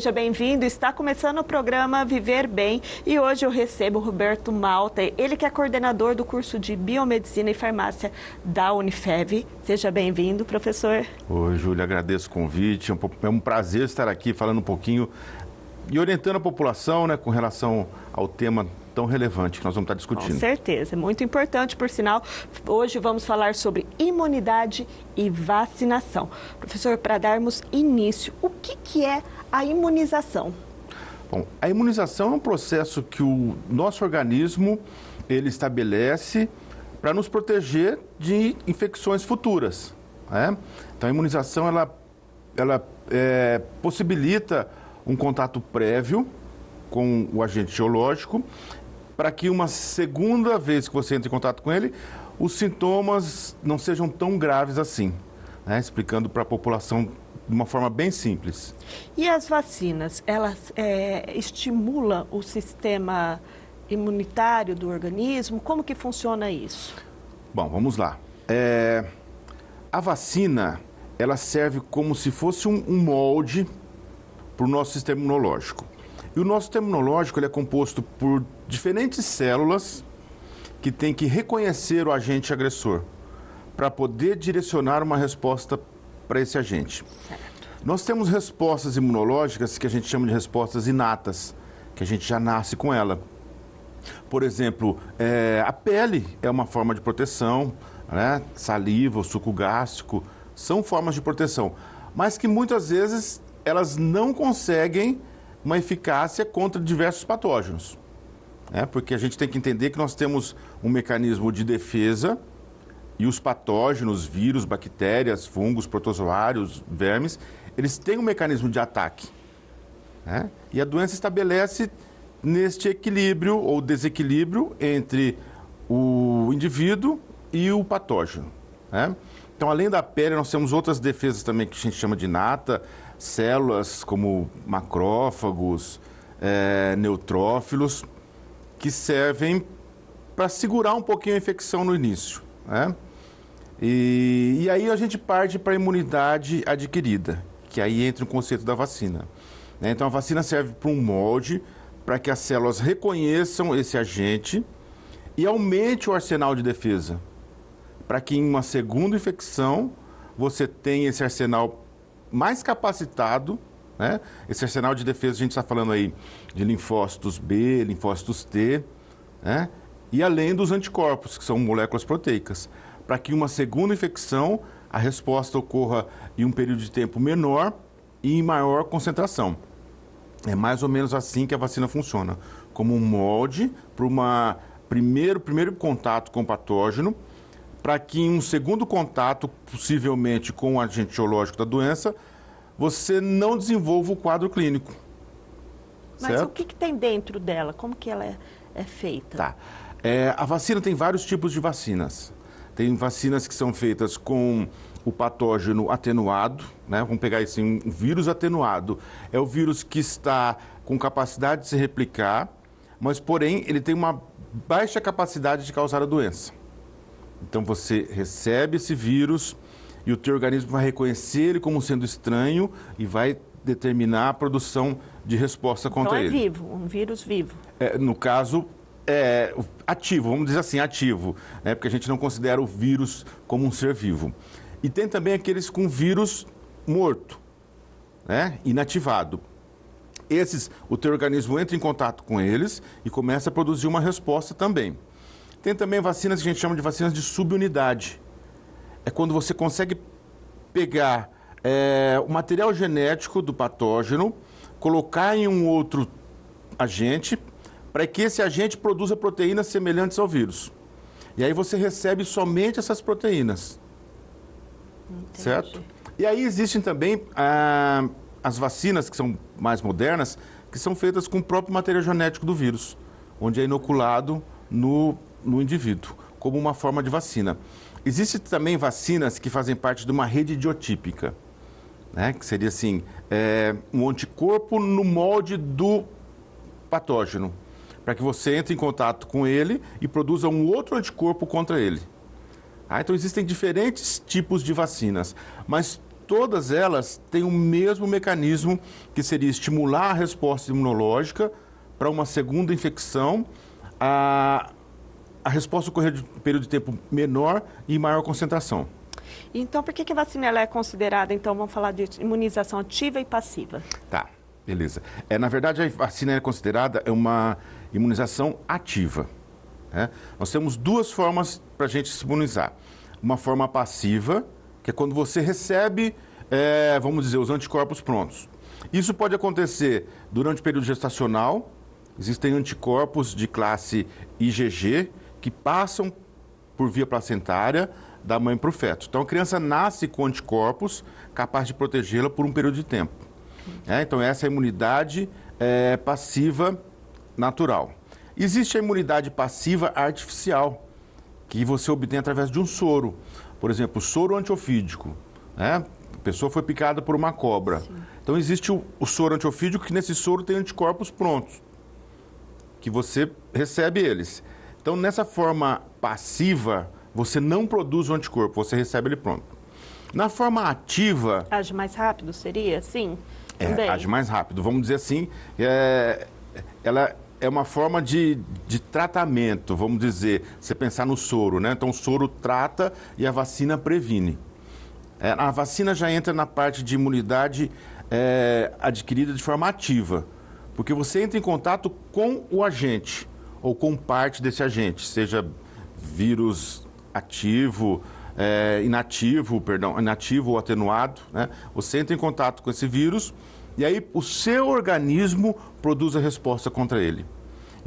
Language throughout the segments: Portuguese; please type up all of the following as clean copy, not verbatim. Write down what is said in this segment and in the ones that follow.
Seja bem-vindo. Está começando o programa Viver Bem e hoje eu recebo o Roberto Malta, ele que é coordenador do curso de Biomedicina e Farmácia da Unifev. Seja bem-vindo, professor. Oi, Júlia, agradeço o convite. É um prazer estar aqui falando um pouquinho e orientando a população, né, com relação ao tema tão relevante que nós vamos estar discutindo. Com certeza, muito importante, por sinal. Hoje vamos falar sobre imunidade e vacinação. Professor, para darmos início, o que é a imunização? Bom, a imunização é um processo que o nosso organismo ele estabelece para nos proteger de infecções futuras, né? Então, a imunização ela possibilita um contato prévio com o agente biológico, para que uma segunda vez que você entre em contato com ele, os sintomas não sejam tão graves assim, né? Explicando para a população de uma forma bem simples. E as vacinas, elas estimulam o sistema imunitário do organismo? Como que funciona isso? Bom, vamos lá. A vacina, ela serve como se fosse um molde para o nosso sistema imunológico. E o nosso sistema imunológico ele é composto por diferentes células que têm que reconhecer o agente agressor para poder direcionar uma resposta para esse agente. Certo. Nós temos respostas imunológicas que a gente chama de respostas inatas, que a gente já nasce com ela. Por exemplo, a pele é uma forma de proteção, né? Saliva, o suco gástrico, são formas de proteção, mas que muitas vezes elas não conseguem uma eficácia contra diversos patógenos, né? Porque a gente tem que entender que nós temos um mecanismo de defesa e os patógenos, vírus, bactérias, fungos, protozoários, vermes, eles têm um mecanismo de ataque, né? E a doença estabelece neste equilíbrio ou desequilíbrio entre o indivíduo e o patógeno, né? Então, além da pele, nós temos outras defesas também que a gente chama de inata, células como macrófagos, neutrófilos, que servem para segurar um pouquinho a infecção no início, né? E aí a gente parte para a imunidade adquirida, que aí entra o conceito da vacina, né? Então, a vacina serve para um molde para que as células reconheçam esse agente e aumente o arsenal de defesa, para que em uma segunda infecção você tenha esse arsenal mais capacitado, né? Esse arsenal de defesa, a gente está falando aí de linfócitos B, linfócitos T, né? E além dos anticorpos, que são moléculas proteicas, para que em uma segunda infecção a resposta ocorra em um período de tempo menor e em maior concentração. É mais ou menos assim que a vacina funciona, como um molde para um primeiro contato com o patógeno, para que em um segundo contato, possivelmente com o agente biológico da doença, você não desenvolva o quadro clínico. Mas certo? o que tem dentro dela? Como que ela é feita? Tá. A vacina tem vários tipos de vacinas. Tem vacinas que são feitas com o patógeno atenuado, né? Vamos pegar esse um vírus atenuado. É o vírus que está com capacidade de se replicar, mas, porém, ele tem uma baixa capacidade de causar a doença. Então, você recebe esse vírus e o teu organismo vai reconhecer ele como sendo estranho e vai determinar a produção de resposta contra ele. Então, é vivo, um vírus vivo. No caso, ativo, vamos dizer assim, ativo, né? Porque a gente não considera o vírus como um ser vivo. E tem também aqueles com vírus morto, né? Inativado. Esses, o teu organismo entra em contato com eles e começa a produzir uma resposta também. Tem também vacinas que a gente chama de vacinas de subunidade. É quando você consegue pegar o material genético do patógeno, colocar em um outro agente, para que esse agente produza proteínas semelhantes ao vírus. E aí você recebe somente essas proteínas. Entendi. Certo? E aí existem também as vacinas que são mais modernas, que são feitas com o próprio material genético do vírus, onde é inoculado no indivíduo, como uma forma de vacina. Existem também vacinas que fazem parte de uma rede idiotípica, né? Que seria assim, um anticorpo no molde do patógeno, para que você entre em contato com ele e produza um outro anticorpo contra ele. Então existem diferentes tipos de vacinas, mas todas elas têm o mesmo mecanismo, que seria estimular a resposta imunológica para uma segunda infecção, a resposta ocorrer de um período de tempo menor e maior concentração. Então, por que a vacina ela é considerada, então, vamos falar de imunização ativa e passiva? Tá, beleza. Na verdade, a vacina é considerada uma imunização ativa. Né? Nós temos duas formas para a gente se imunizar. Uma forma passiva, que é quando você recebe, vamos dizer, os anticorpos prontos. Isso pode acontecer durante o período gestacional. Existem anticorpos de classe IgG que passam por via placentária da mãe para o feto. Então, a criança nasce com anticorpos capazes de protegê-la por um período de tempo. Então, essa é a imunidade passiva natural. Existe a imunidade passiva artificial, que você obtém através de um soro. Por exemplo, soro antiofídico. A pessoa foi picada por uma cobra. Sim. Então, existe o soro antiofídico, que nesse soro tem anticorpos prontos, que você recebe eles. Então, nessa forma passiva, você não produz o anticorpo, você recebe ele pronto. Na forma ativa... Age mais rápido, seria? Sim. Age mais rápido. Vamos dizer assim, ela é uma forma de tratamento, vamos dizer, você pensar no soro, né? Então, o soro trata e a vacina previne. A vacina já entra na parte de imunidade adquirida de forma ativa, porque você entra em contato com o agente, ou com parte desse agente, seja vírus ativo, inativo ou atenuado, né? Você entra em contato com esse vírus e aí o seu organismo produz a resposta contra ele.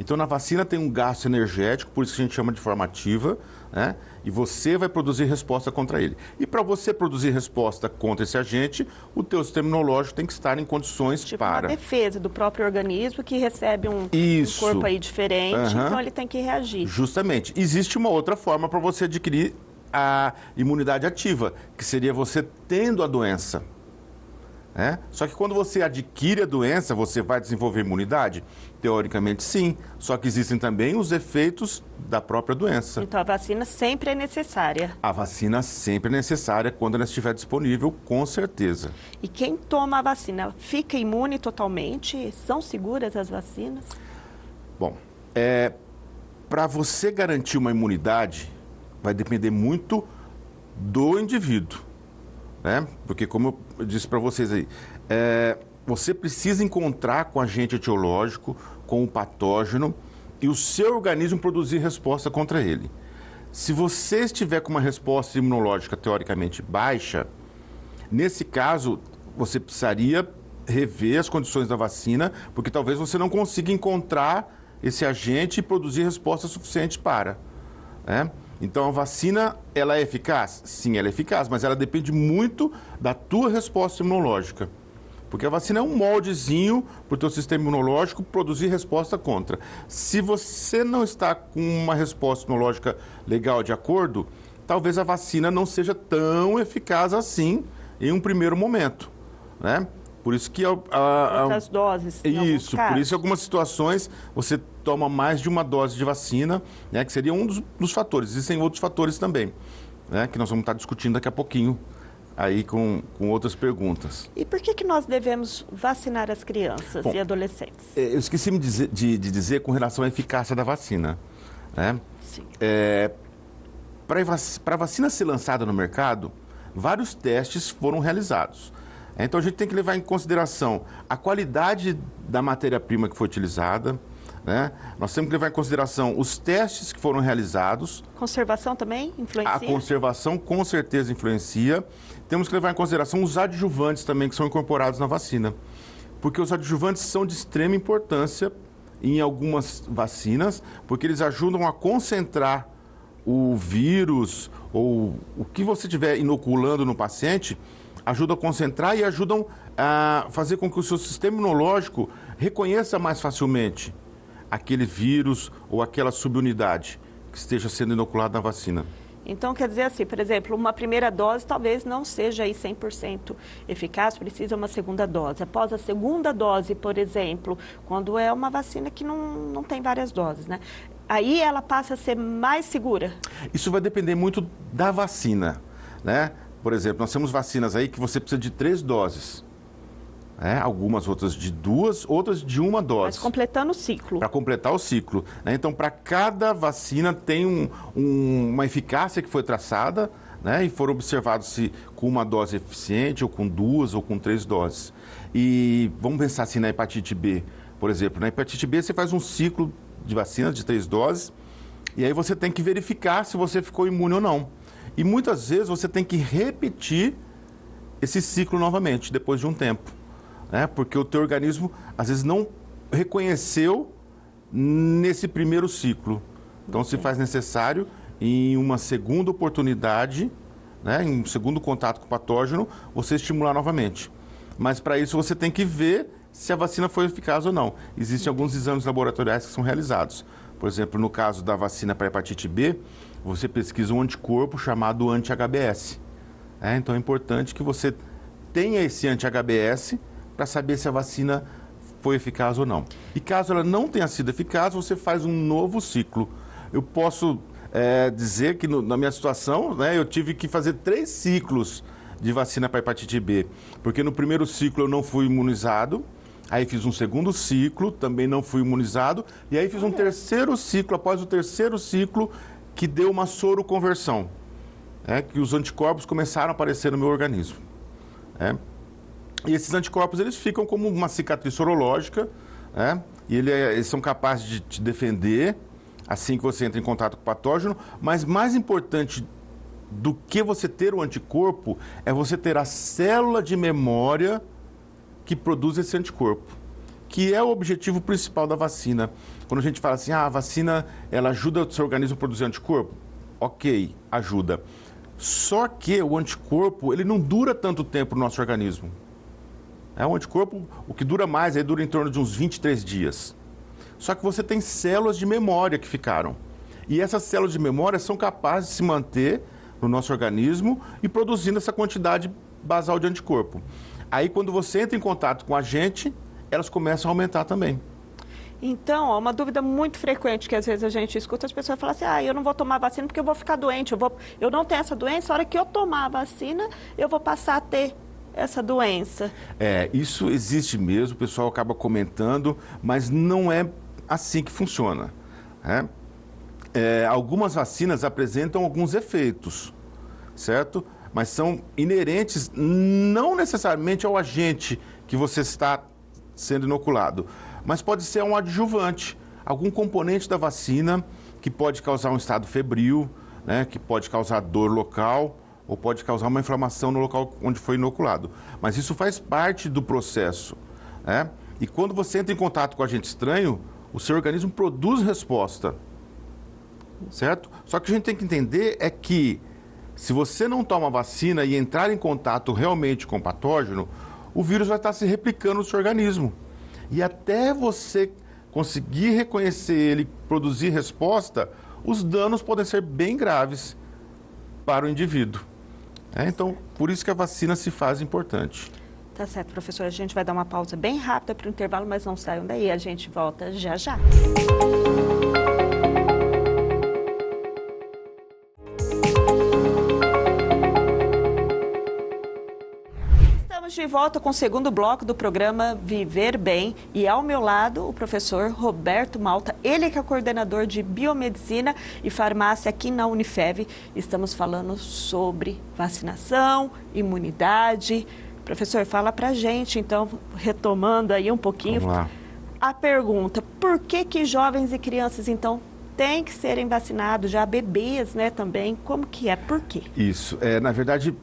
Então, na vacina tem um gasto energético, por isso que a gente chama de forma ativa, né? E você vai produzir resposta contra ele. E para você produzir resposta contra esse agente, o teu sistema imunológico tem que estar em condições para... uma defesa do próprio organismo que recebe um corpo aí diferente, então ele tem que reagir. Justamente. Existe uma outra forma para você adquirir a imunidade ativa, que seria você tendo a doença. Só que quando você adquire a doença, você vai desenvolver imunidade? Teoricamente, sim. Só que existem também os efeitos da própria doença. Então, a vacina sempre é necessária? A vacina sempre é necessária quando ela estiver disponível, com certeza. E quem toma a vacina fica imune totalmente? São seguras as vacinas? Bom, para você garantir uma imunidade, vai depender muito do indivíduo. Porque, como eu disse para vocês aí, você precisa encontrar com o agente etiológico, com o patógeno, e o seu organismo produzir resposta contra ele. Se você estiver com uma resposta imunológica teoricamente baixa, nesse caso, você precisaria rever as condições da vacina, porque talvez você não consiga encontrar esse agente e produzir resposta suficiente para. Então, a vacina, ela é eficaz? Sim, ela é eficaz, mas ela depende muito da tua resposta imunológica. Porque a vacina é um moldezinho para o teu sistema imunológico produzir resposta contra. Se você não está com uma resposta imunológica legal de acordo, talvez a vacina não seja tão eficaz assim em um primeiro momento, Por isso que... Outras doses, isso, por isso em algumas situações você toma mais de uma dose de vacina, que seria um dos fatores. Existem outros fatores também, que nós vamos estar discutindo daqui a pouquinho, aí com outras perguntas. E por que nós devemos vacinar as crianças e adolescentes? Eu esqueci de dizer com relação à eficácia da vacina. Sim. Para a vacina ser lançada no mercado, vários testes foram realizados. Então, a gente tem que levar em consideração a qualidade da matéria-prima que foi utilizada, Nós temos que levar em consideração os testes que foram realizados. Conservação também influencia? A conservação com certeza influencia. Temos que levar em consideração os adjuvantes também que são incorporados na vacina. Porque os adjuvantes são de extrema importância em algumas vacinas, porque eles ajudam a concentrar o vírus ou o que você estiver inoculando no paciente, ajudam a concentrar e ajudam a fazer com que o seu sistema imunológico reconheça mais facilmente aquele vírus ou aquela subunidade que esteja sendo inoculada na vacina. Então, quer dizer assim, por exemplo, uma primeira dose talvez não seja aí 100% eficaz, precisa uma segunda dose. Após a segunda dose, por exemplo, quando é uma vacina que não tem várias doses, aí ela passa a ser mais segura? Isso vai depender muito da vacina, Por exemplo, nós temos vacinas aí que você precisa de 3 doses. Algumas outras de 2, outras de 1 dose. Mas completando o ciclo. Para completar o ciclo. Né? Então, para cada vacina tem uma eficácia que foi traçada, né? E foram observados se com 1 dose eficiente, ou com 2, ou com 3 doses. E vamos pensar assim na hepatite B, por exemplo. Na hepatite B você faz um ciclo de vacinas de 3 doses, e aí você tem que verificar se você ficou imune ou não. E muitas vezes você tem que repetir esse ciclo novamente, depois de um tempo. Porque o teu organismo, às vezes, não reconheceu nesse primeiro ciclo. Então, se faz necessário, em uma segunda oportunidade, em um segundo contato com o patógeno, você estimular novamente. Mas, para isso, você tem que ver se a vacina foi eficaz ou não. Existem alguns exames laboratoriais que são realizados. Por exemplo, no caso da vacina para hepatite B, você pesquisa um anticorpo chamado anti-HBs. Então, é importante que você tenha esse anti-HBs para saber se a vacina foi eficaz ou não. E caso ela não tenha sido eficaz, você faz um novo ciclo. Eu posso dizer que na minha situação, eu tive que fazer 3 ciclos de vacina para hepatite B, porque no primeiro ciclo eu não fui imunizado, aí fiz um segundo ciclo, também não fui imunizado, e aí fiz um terceiro ciclo, após o terceiro ciclo, que deu uma soroconversão, que os anticorpos começaram a aparecer no meu organismo. E esses anticorpos, eles ficam como uma cicatriz sorológica, e eles são capazes de te defender assim que você entra em contato com o patógeno, mas mais importante do que você ter o anticorpo é você ter a célula de memória que produz esse anticorpo, que é o objetivo principal da vacina. Quando a gente fala assim, a vacina ela ajuda o seu organismo a produzir anticorpo, ok, ajuda. Só que o anticorpo, ele não dura tanto tempo no nosso organismo. O anticorpo, o que dura mais, aí dura em torno de uns 23 dias. Só que você tem células de memória que ficaram. E essas células de memória são capazes de se manter no nosso organismo e produzindo essa quantidade basal de anticorpo. Aí, quando você entra em contato com a gente, elas começam a aumentar também. Então, uma dúvida muito frequente que às vezes a gente escuta, as pessoas falam assim, eu não vou tomar vacina porque eu vou ficar doente, eu não tenho essa doença, a hora que eu tomar a vacina, eu vou passar a ter essa doença. Isso existe mesmo, o pessoal acaba comentando, mas não é assim que funciona. Algumas vacinas apresentam alguns efeitos, certo? Mas são inerentes não necessariamente ao agente que você está sendo inoculado, mas pode ser um adjuvante, algum componente da vacina que pode causar um estado febril, que pode causar dor local, ou pode causar uma inflamação no local onde foi inoculado. Mas isso faz parte do processo. E quando você entra em contato com agente estranho, o seu organismo produz resposta. Certo? Só que a gente tem que entender é que se você não toma vacina e entrar em contato realmente com o patógeno, o vírus vai estar se replicando no seu organismo. E até você conseguir reconhecer ele, produzir resposta, os danos podem ser bem graves para o indivíduo. Então, por isso que a vacina se faz importante. Tá certo, professor. A gente vai dar uma pausa bem rápida para o intervalo, mas não saiam daí. A gente volta já já. Estamos de volta com o segundo bloco do programa Viver Bem e ao meu lado o professor Roberto Malta, ele que é coordenador de Biomedicina e Farmácia aqui na Unifev. Estamos falando sobre vacinação, imunidade. Professor, fala pra gente, então, retomando aí um pouquinho a pergunta, por que jovens e crianças, então, têm que serem vacinados, já bebês, também, como que é, por quê? Isso, na verdade,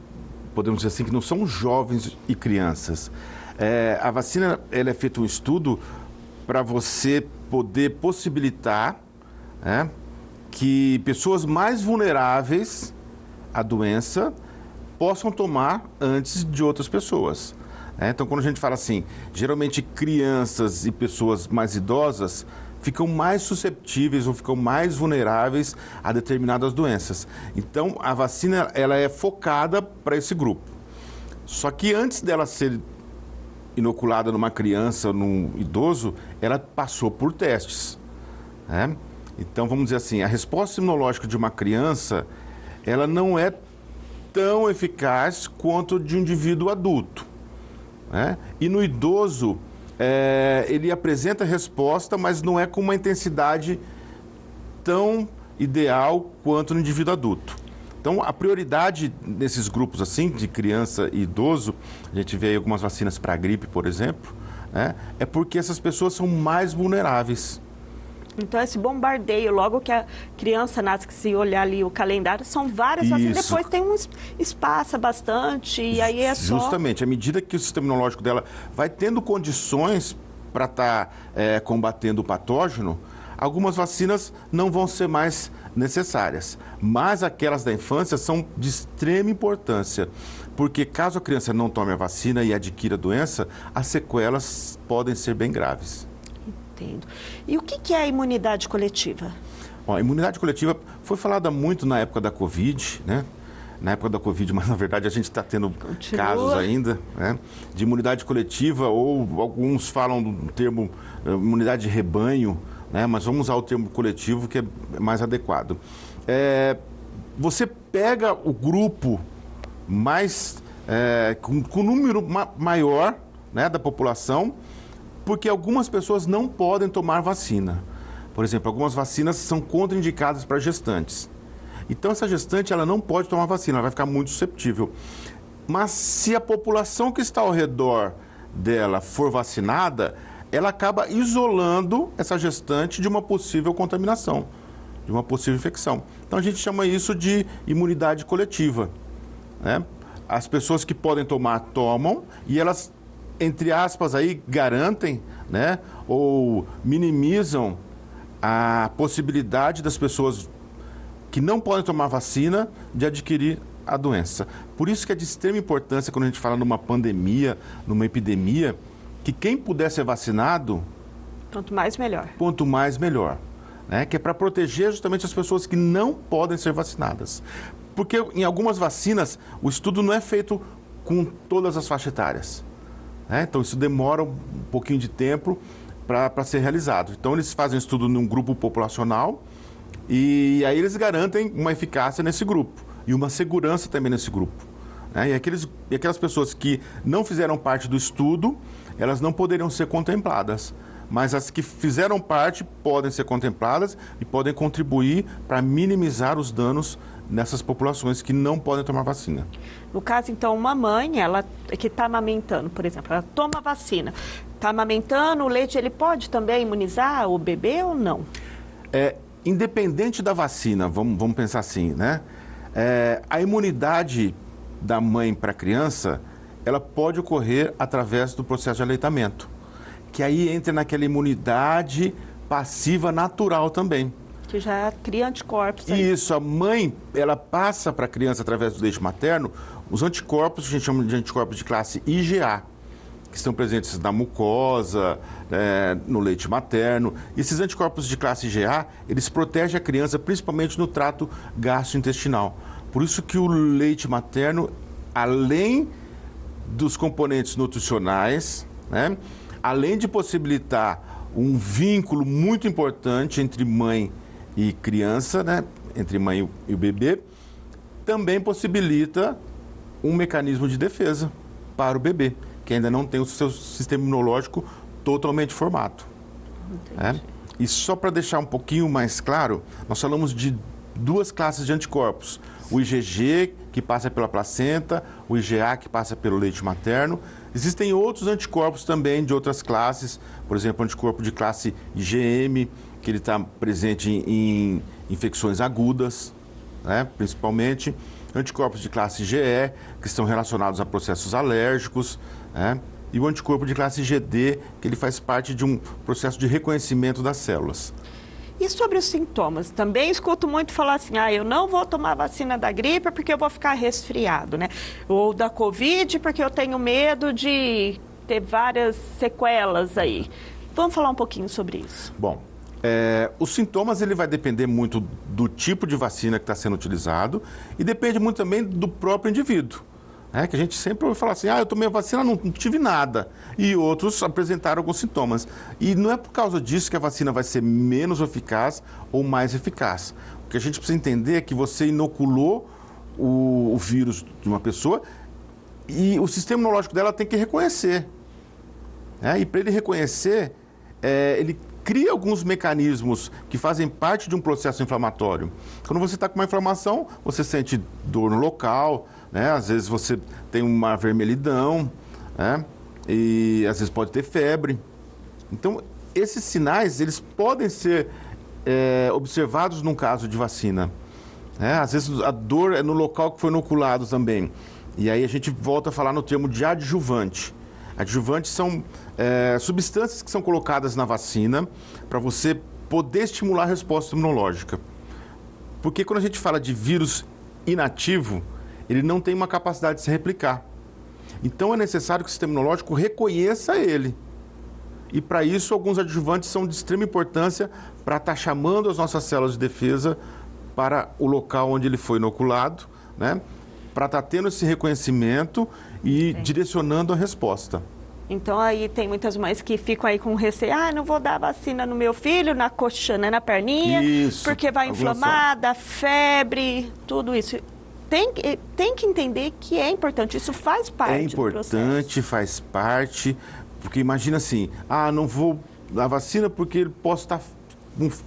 podemos dizer assim, que não são jovens e crianças. A vacina, ela é feito um estudo para você poder possibilitar que pessoas mais vulneráveis à doença possam tomar antes de outras pessoas. Então, quando a gente fala assim, geralmente crianças e pessoas mais idosas ficam mais susceptíveis ou ficam mais vulneráveis a determinadas doenças. Então, a vacina ela é focada para esse grupo. Só que antes dela ser inoculada numa criança ou num idoso, ela passou por testes. Então, vamos dizer assim, a resposta imunológica de uma criança, ela não é tão eficaz quanto de um indivíduo adulto, né? E no idoso, ele apresenta resposta, mas não é com uma intensidade tão ideal quanto no indivíduo adulto. Então, a prioridade nesses grupos assim, de criança e idoso, a gente vê aí algumas vacinas para gripe, por exemplo, né? É porque essas pessoas são mais vulneráveis. Então, esse bombardeio, logo que a criança nasce, que se olhar ali o calendário, são várias vacinas, depois tem espaça bastante, e aí é só... Justamente, à medida que o sistema imunológico dela vai tendo condições para estar combatendo o patógeno, algumas vacinas não vão ser mais necessárias. Mas aquelas da infância são de extrema importância, porque caso a criança não tome a vacina e adquira a doença, as sequelas podem ser bem graves. Entendo. E o que é a imunidade coletiva? Bom, a imunidade coletiva foi falada muito na época da Covid, né? Na época da Covid, mas na verdade a gente está tendo casos ainda, né? De imunidade coletiva, ou alguns falam do termo imunidade de rebanho, né? Mas vamos usar o termo coletivo, que é mais adequado. Você pega o grupo mais com número maior, né, da população, porque algumas pessoas não podem tomar vacina. Por exemplo, algumas vacinas são contraindicadas para gestantes. Então, essa gestante ela não pode tomar vacina, ela vai ficar muito susceptível. Mas se a população que está ao redor dela for vacinada, ela acaba isolando essa gestante de uma possível contaminação, de uma possível infecção. Então, a gente chama isso de imunidade coletiva, né? As pessoas que podem tomar, tomam, e elas, entre aspas, aí garantem, né, ou minimizam a possibilidade das pessoas que não podem tomar vacina de adquirir a doença. Por isso que é de extrema importância, quando a gente fala numa pandemia, numa epidemia, que quem puder ser vacinado... Quanto mais, melhor. Quanto mais, melhor. Né? Que é para proteger justamente as pessoas que não podem ser vacinadas. Porque em algumas vacinas, o estudo não é feito com todas as faixas etárias. Então, isso demora um pouquinho de tempo para ser realizado. Então, eles fazem estudo num grupo populacional e aí eles garantem uma eficácia nesse grupo e uma segurança também nesse grupo. E aquelas pessoas que não fizeram parte do estudo, elas não poderiam ser contempladas. Mas as que fizeram parte podem ser contempladas e podem contribuir para minimizar os danos nessas populações que não podem tomar vacina. No caso, então, uma mãe, ela que está amamentando, por exemplo, ela toma vacina, está amamentando, o leite, ele pode também imunizar o bebê ou não? Independente da vacina, vamos pensar assim, né? A imunidade da mãe para a criança, ela pode ocorrer através do processo de aleitamento, que aí entra naquela imunidade passiva natural também. Que já cria anticorpos. Aí. Isso, a mãe, ela passa para a criança através do leite materno os anticorpos, que a gente chama de anticorpos de classe IgA, que estão presentes na mucosa, no leite materno. E esses anticorpos de classe IgA, eles protegem a criança principalmente no trato gastrointestinal. Por isso que o leite materno, além dos componentes nutricionais, né, além de possibilitar um vínculo muito importante entre mãe e criança, né, entre mãe e o bebê, também possibilita um mecanismo de defesa para o bebê, que ainda não tem o seu sistema imunológico totalmente formado. E só para deixar um pouquinho mais claro, nós falamos de duas classes de anticorpos. O IgG, que passa pela placenta, o IgA, que passa pelo leite materno. Existem outros anticorpos também de outras classes, por exemplo, o anticorpo de classe IgM, que ele está presente em infecções agudas, né, principalmente. Anticorpos de classe IgE, que estão relacionados a processos alérgicos, né, e o anticorpo de classe IgD, que ele faz parte de um processo de reconhecimento das células. E sobre os sintomas? Também escuto muito falar assim, eu não vou tomar vacina da gripe porque eu vou ficar resfriado, né? Ou da Covid porque eu tenho medo de ter várias sequelas aí. Vamos falar um pouquinho sobre isso. Bom, os sintomas ele vai depender muito do tipo de vacina que está sendo utilizado e depende muito também do próprio indivíduo. Que a gente sempre ouve falar assim, eu tomei a vacina, não tive nada. E outros apresentaram alguns sintomas. E não é por causa disso que a vacina vai ser menos eficaz ou mais eficaz. O que a gente precisa entender é que você inoculou o vírus de uma pessoa e o sistema imunológico dela tem que reconhecer. E para ele reconhecer, ele cria alguns mecanismos que fazem parte de um processo inflamatório. Quando você está com uma inflamação, você sente dor no local, né? Às vezes você tem uma vermelhidão, né? E às vezes pode ter febre. Então, esses sinais, eles podem ser observados num caso de vacina. Às vezes a dor é no local que foi inoculado também. E aí a gente volta a falar no termo de adjuvante. Adjuvantes são substâncias que são colocadas na vacina para você poder estimular a resposta imunológica. Porque quando a gente fala de vírus inativo, ele não tem uma capacidade de se replicar. Então é necessário que o sistema imunológico reconheça ele. E para isso, alguns adjuvantes são de extrema importância para estar chamando as nossas células de defesa para o local onde ele foi inoculado, né? Para estar tendo esse reconhecimento e direcionando a resposta. Então, aí tem muitas mães que ficam aí com receio, não vou dar vacina no meu filho, na coxa, né, na perninha, porque vai inflamar, dá febre, tudo isso. Tem que entender que é importante, isso faz parte do processo. É importante, faz parte, porque imagina assim, não vou dar vacina porque posso estar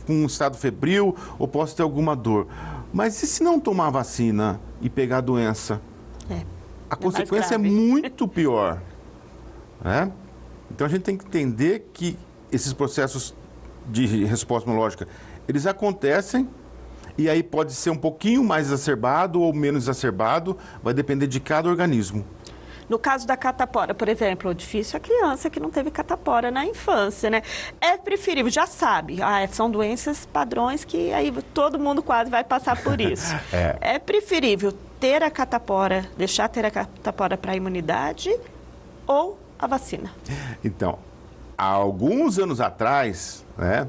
com um estado febril ou posso ter alguma dor. Mas e se não tomar a vacina e pegar a doença? A consequência é muito pior. Então a gente tem que entender que esses processos de resposta imunológica, eles acontecem e aí pode ser um pouquinho mais exacerbado ou menos exacerbado, vai depender de cada organismo. No caso da catapora, por exemplo, difícil a criança que não teve catapora na infância, né? É preferível, já sabe, são doenças padrões que aí todo mundo quase vai passar por isso. É preferível ter a catapora, deixar ter a catapora para a imunidade ou a vacina? Então, há alguns anos atrás, né,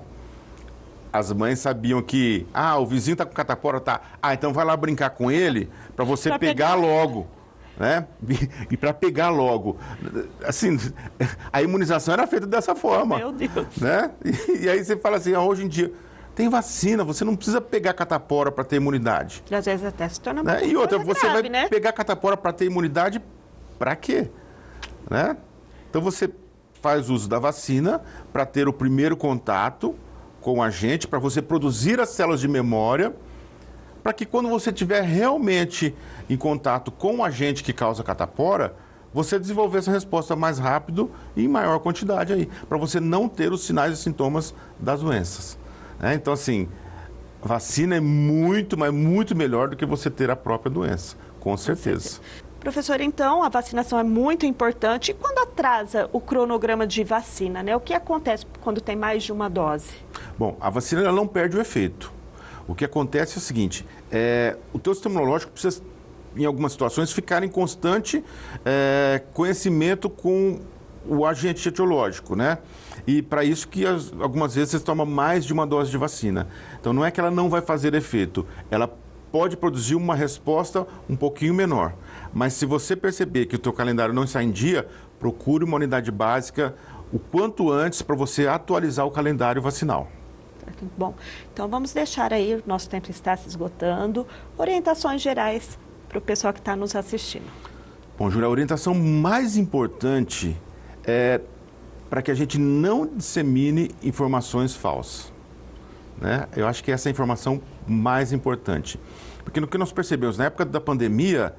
as mães sabiam que, o vizinho está com catapora, tá? Então vai lá brincar com ele para você pegar logo. Né? E para pegar logo. Assim, a imunização era feita dessa forma. Meu Deus. Né? E aí você fala assim, hoje em dia, tem vacina, você não precisa pegar catapora para ter imunidade. Às vezes até se torna né? E outra, você grave, vai pegar catapora para ter imunidade para quê? Né? Então você faz uso da vacina para ter o primeiro contato com o agente, para você produzir as células de memória, para que quando você estiver realmente em contato com o agente que causa catapora, você desenvolver essa resposta mais rápido e em maior quantidade aí, para você não ter os sinais e sintomas das doenças. Então, assim, vacina é muito, mas muito melhor do que você ter a própria doença, com certeza. Professor, então, a vacinação é muito importante. E quando atrasa o cronograma de vacina, né? O que acontece quando tem mais de uma dose? Bom, a vacina ela não perde o efeito. O que acontece é o seguinte, o teu sistema imunológico precisa, em algumas situações, ficar em constante conhecimento com o agente etiológico, né? E para isso que algumas vezes você toma mais de uma dose de vacina. Então não é que ela não vai fazer efeito, ela pode produzir uma resposta um pouquinho menor. Mas se você perceber que o teu calendário não está em dia, procure uma unidade básica o quanto antes para você atualizar o calendário vacinal. Bom, então vamos deixar aí, o nosso tempo está se esgotando, orientações gerais para o pessoal que está nos assistindo. Bom, Júlia, a orientação mais importante é para que a gente não dissemine informações falsas. Né? Eu acho que essa é a informação mais importante. Porque no que nós percebemos, na época da pandemia,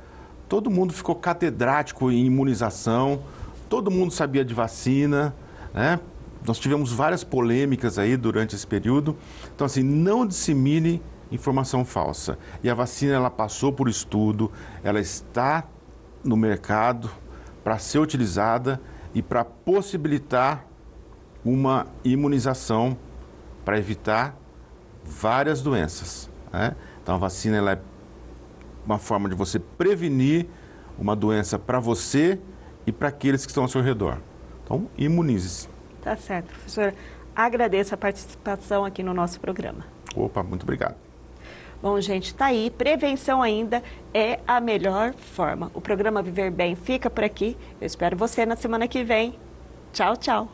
todo mundo ficou catedrático em imunização, todo mundo sabia de vacina, né? Nós tivemos várias polêmicas aí durante esse período. Então, assim, não dissemine informação falsa. E a vacina, ela passou por estudo, ela está no mercado para ser utilizada e para possibilitar uma imunização para evitar várias doenças. Né? Então, a vacina ela é uma forma de você prevenir uma doença para você e para aqueles que estão ao seu redor. Então, imunize-se. Tá certo, professor. Agradeço a participação aqui no nosso programa. Opa, muito obrigado. Bom, gente, tá aí. Prevenção ainda é a melhor forma. O programa Viver Bem fica por aqui. Eu espero você na semana que vem. Tchau, tchau.